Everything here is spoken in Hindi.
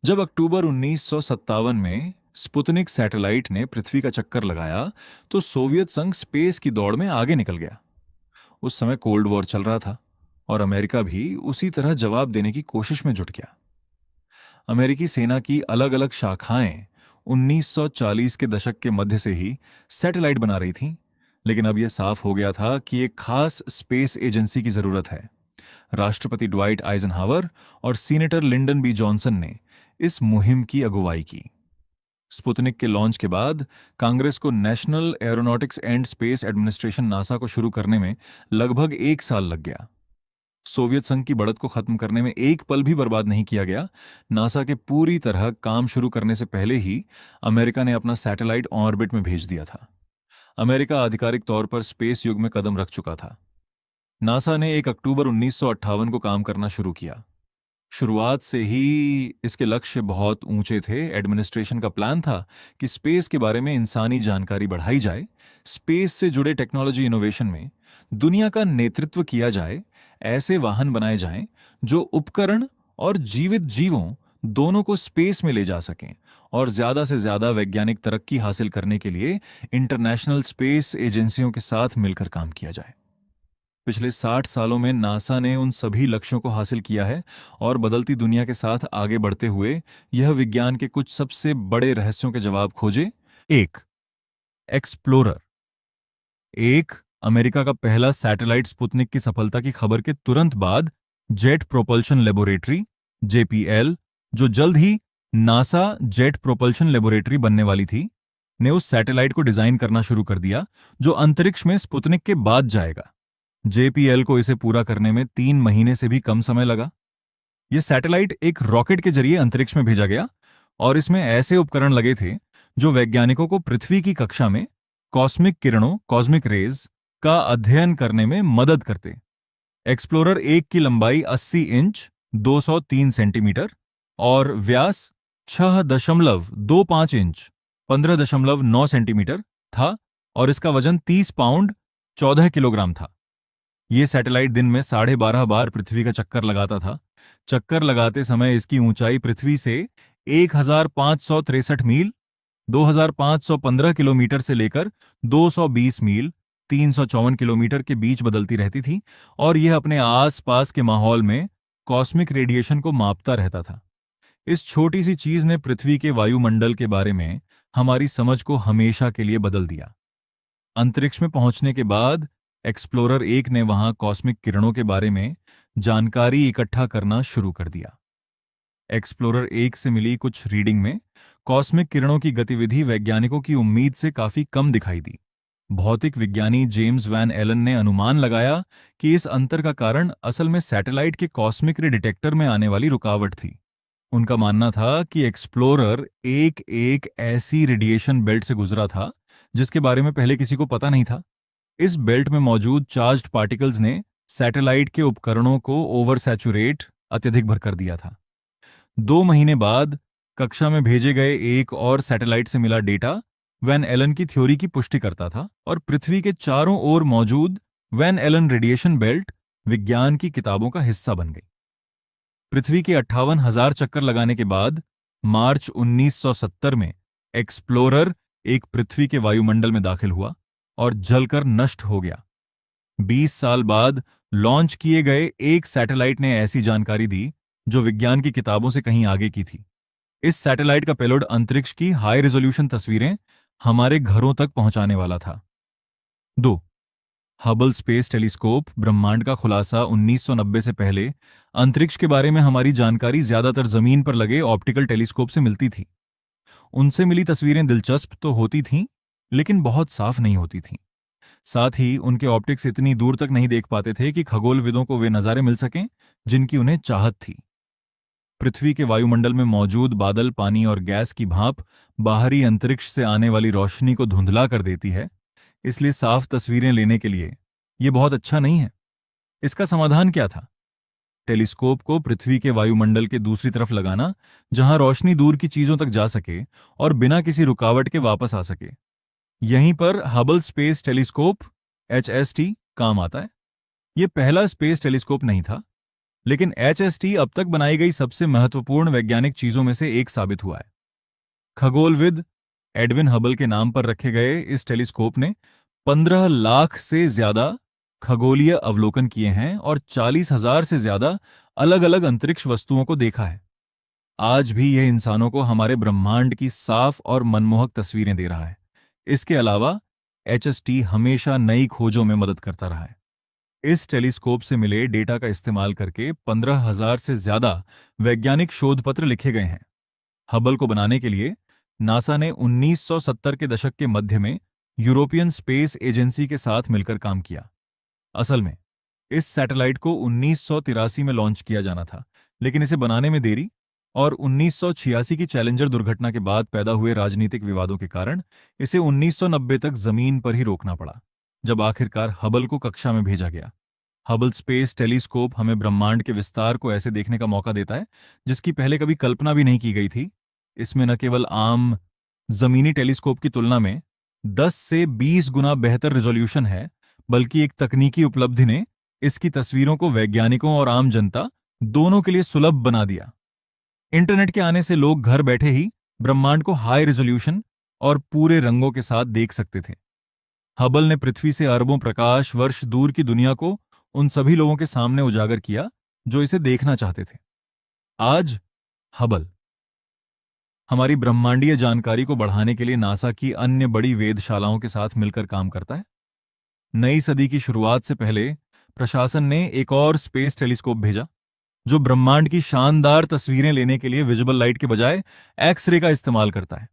जब अक्टूबर 1957 में स्पुतनिक सैटेलाइट ने पृथ्वी का चक्कर लगाया, तो सोवियत संघ स्पेस की दौड़ में आगे निकल गया। उस समय कोल्ड वॉर चल रहा था और अमेरिका भी उसी तरह जवाब देने की कोशिश में जुट गया। अमेरिकी सेना की अलग अलग शाखाएं 1940 के दशक के मध्य से ही सैटेलाइट बना रही थीं, लेकिन अब यह साफ हो गया था कि एक खास स्पेस एजेंसी की जरूरत है। राष्ट्रपति ड्वाइट आइजनहावर और सीनेटर लिंडन बी जॉनसन ने इस मुहिम की अगुवाई की। स्पुतनिक के लॉन्च के बाद कांग्रेस को national aeronautics and space administration NASA को शुरू करने में लगभग 1 साल लग गया। सोवियत संघ की बढ़त को खत्म करने में एक पल भी बर्बाद नहीं किया गया। नासा के पूरी तरह काम शुरू करने से पहले ही अमेरिका ने अपना सैटेलाइट ऑर्बिट में भेज दिया था। अमेरिका आधिकारिक तौर पर स्पेस युग में कदम रख चुका था। नासा ने 1 अक्टूबर 1958 को काम करना शुरू किया। शुरुआत से ही इसके लक्ष्य बहुत ऊंचे थे। एडमिनिस्ट्रेशन का प्लान था कि स्पेस के बारे में इंसानी जानकारी बढ़ाई जाए, स्पेस से जुड़े टेक्नोलॉजी इनोवेशन में दुनिया का नेतृत्व किया जाए, ऐसे वाहन बनाए जाएं जो उपकरण और जीवित जीवों दोनों को स्पेस में ले जा सकें और ज्यादा से ज्यादा वैज्ञानिक तरक्की हासिल करने के लिए इंटरनेशनल स्पेस एजेंसियों के साथ मिलकर काम किया जाए। पिछले 60 सालों में नासा ने उन सभी लक्ष्यों को हासिल किया है और बदलती दुनिया के साथ आगे बढ़ते हुए यह विज्ञान के कुछ सबसे बड़े रहस्यों के जवाब खोजे। एक, एक्सप्लोरर। एक, अमेरिका का पहला सैटेलाइट स्पुतनिक की सफलता की खबर के तुरंत बाद जेट प्रोपल्शन लेबोरेटरी जेपीएल, जो जल्द ही नासा जेट प्रोपल्शन लेबोरेटरी बनने वाली थी, ने उस सैटेलाइट को डिजाइन करना शुरू कर दिया जो अंतरिक्ष में स्पुतनिक के बाद जाएगा। जेपीएल को इसे पूरा करने में 3 महीने से भी कम समय लगा। यह सैटेलाइट एक रॉकेट के जरिए अंतरिक्ष में भेजा गया और इसमें ऐसे उपकरण लगे थे जो वैज्ञानिकों को पृथ्वी की कक्षा में कॉस्मिक किरणों कॉस्मिक रेज का अध्ययन करने में मदद करते। एक्सप्लोरर 1 की लंबाई 80 इंच 203 सेंटीमीटर और व्यास 6.25 इंच 15.9 सेंटीमीटर था और इसका वजन 30 पाउंड 14 किलोग्राम था। यह सैटेलाइट दिन में 12.5 बार पृथ्वी का चक्कर लगाता था। चक्कर लगाते समय इसकी ऊंचाई पृथ्वी से 1563 मील 2515 किलोमीटर से लेकर 220 मील 354 किलोमीटर के बीच बदलती रहती थी और यह अपने आसपास के माहौल में कॉस्मिक रेडिएशन को मापता रहता था। इस छोटी सी चीज ने पृथ्वी के वायुमंडल के बारे में हमारी समझ को हमेशा के लिए बदल दिया। अंतरिक्ष में पहुंचने के बाद एक्सप्लोरर 1 ने वहां कॉस्मिक किरणों के बारे में जानकारी इकट्ठा करना शुरू कर दिया। एक्सप्लोरर 1 से मिली कुछ रीडिंग में कॉस्मिक किरणों की गतिविधि वैज्ञानिकों की उम्मीद से काफी कम दिखाई दी। भौतिक विज्ञानी जेम्स वैन एलन ने अनुमान लगाया कि इस अंतर का कारण असल में सैटेलाइट के कॉस्मिक रे डिटेक्टर में आने वाली रुकावट थी। उनका मानना था कि एक्सप्लोरर एक ऐसी रेडिएशन बेल्ट से गुजरा था जिसके बारे में पहले किसी को पता नहीं था। इस बेल्ट में मौजूद चार्ज्ड पार्टिकल्स ने सैटेलाइट के उपकरणों को ओवर सैचुरेट अत्यधिक भर कर दिया था। 2 महीने बाद कक्षा में भेजे गए एक और सैटेलाइट से मिला डेटा वैन एलन की थ्योरी की पुष्टि करता था और पृथ्वी के चारों ओर मौजूद वैन एलन रेडिएशन बेल्ट विज्ञान की किताबों का हिस्सा बन गई। पृथ्वी के 58,000 चक्कर लगाने के बाद मार्च 1970 में एक्सप्लोरर एक पृथ्वी के वायुमंडल में दाखिल हुआ और जलकर नष्ट हो गया। 20 साल बाद लॉन्च किए गए एक सैटेलाइट ने ऐसी जानकारी दी जो विज्ञान की किताबों से कहीं आगे की थी। इस सैटेलाइट का पेलोड अंतरिक्ष की हाई रेजोल्यूशन तस्वीरें हमारे घरों तक पहुंचाने वाला था। 2. हबल स्पेस टेलीस्कोप ब्रह्मांड का खुलासा 1990 से पहले अंतरिक्ष के बारे में हमारी जानकारी ज्यादातर जमीन पर लगे ऑप्टिकल टेलीस्कोप से मिलती थी। उनसे मिली तस्वीरें दिलचस्प तो होती थीं, लेकिन बहुत साफ नहीं होती थीं। साथ ही उनके ऑप्टिक्स इतनी दूर तक नहीं देख पाते थे कि खगोलविदों को वे नज़ारे मिल सकें जिनकी उन्हें चाहत थी। पृथ्वी के वायुमंडल में मौजूद बादल, पानी और गैस की भाप बाहरी अंतरिक्ष से आने वाली रोशनी को धुंधला कर देती है, इसलिए साफ तस्वीरें लेने के लिए यह बहुत अच्छा नहीं है। इसका समाधान क्या था? टेलीस्कोप को पृथ्वी के वायुमंडल के दूसरी तरफ लगाना, जहां रोशनी दूर की चीजों तक जा सके और बिना किसी रुकावट के वापस आ सके। यहीं पर हबल स्पेस टेलीस्कोप HST काम आता है। यह पहला स्पेस टेलीस्कोप नहीं था, लेकिन HST अब तक बनाई गई सबसे महत्वपूर्ण वैज्ञानिक चीजों में से एक साबित हुआ है। खगोलविद एडविन हबल के नाम पर रखे गए इस टेलीस्कोप ने 15 लाख से ज्यादा खगोलीय अवलोकन किए हैं और 40,000 से ज्यादा अलग अलग अंतरिक्ष वस्तुओं को देखा है। आज भी यह इंसानों को हमारे ब्रह्मांड की साफ और मनमोहक तस्वीरें दे रहा है। इसके अलावा HST हमेशा नई खोजों में मदद करता रहा है। इस टेलीस्कोप से मिले डेटा का इस्तेमाल करके 15,000 से ज्यादा वैज्ञानिक शोध पत्र लिखे गए हैं। हबल को बनाने के लिए नासा ने 1970 के दशक के मध्य में यूरोपियन स्पेस एजेंसी के साथ मिलकर काम किया। असल में इस सैटेलाइट को 1983 में लॉन्च किया जाना था, लेकिन इसे बनाने में देरी और 1986 की चैलेंजर दुर्घटना के बाद पैदा हुए राजनीतिक विवादों के कारण इसे 1990 तक जमीन पर ही रोकना पड़ा, जब आखिरकार हबल को कक्षा में भेजा गया। हबल स्पेस टेलीस्कोप हमें ब्रह्मांड के विस्तार को ऐसे देखने का मौका देता है जिसकी पहले कभी कल्पना भी नहीं की गई थी। इसमें न केवल आम जमीनी टेलीस्कोप की तुलना में 10 से 20 गुना बेहतर रिजोल्यूशन है, बल्कि एक तकनीकी उपलब्धि ने इसकी तस्वीरों को वैज्ञानिकों और आम जनता दोनों के लिए सुलभ बना दिया। इंटरनेट के आने से लोग घर बैठे ही ब्रह्मांड को हाई रिजोल्यूशन और पूरे रंगों के साथ देख सकते थे। हबल ने पृथ्वी से अरबों प्रकाश वर्ष दूर की दुनिया को उन सभी लोगों के सामने उजागर किया जो इसे देखना चाहते थे। आज हबल हमारी ब्रह्मांडीय जानकारी को बढ़ाने के लिए नासा की अन्य बड़ी वेधशालाओं के साथ मिलकर काम करता है। नई सदी की शुरुआत से पहले प्रशासन ने एक और स्पेस टेलीस्कोप भेजा जो ब्रह्मांड की शानदार तस्वीरें लेने के लिए विजिबल लाइट के बजाय एक्स-रे का इस्तेमाल करता है।